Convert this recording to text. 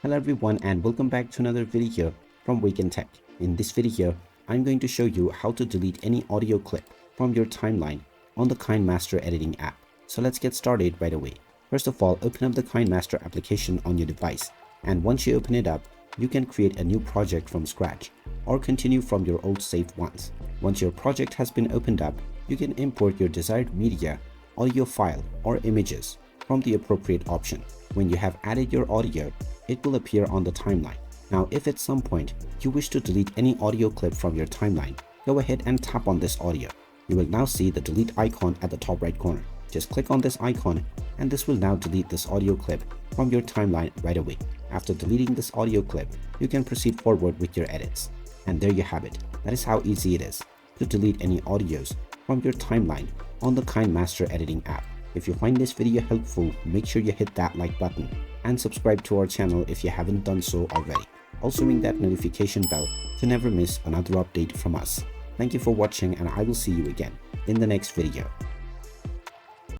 Hello everyone and welcome back to another video from Wake&Tech. In this video, I'm going to show you how to delete any audio clip from your timeline on the KineMaster editing app. So let's get started right away. First of all, open up the KineMaster application on your device, and once you open it up, you can create a new project from scratch or continue from your old saved ones. Once your project has been opened up, you can import your desired media, audio file or images from the appropriate option. When you have added your audio, it will appear on the timeline. Now, if at some point you wish to delete any audio clip from your timeline, go ahead and tap on this audio. You will now see the delete icon at the top right corner. Just click on this icon and this will now delete this audio clip from your timeline right away. After deleting this audio clip, you can proceed forward with your edits. And there you have it. That is how easy it is to delete any audios from your timeline on the KineMaster editing app. If you find this video helpful, make sure you hit that like button and subscribe to our channel if you haven't done so already. Also ring that notification bell to never miss another update from us. Thank you for watching and I will see you again in the next video.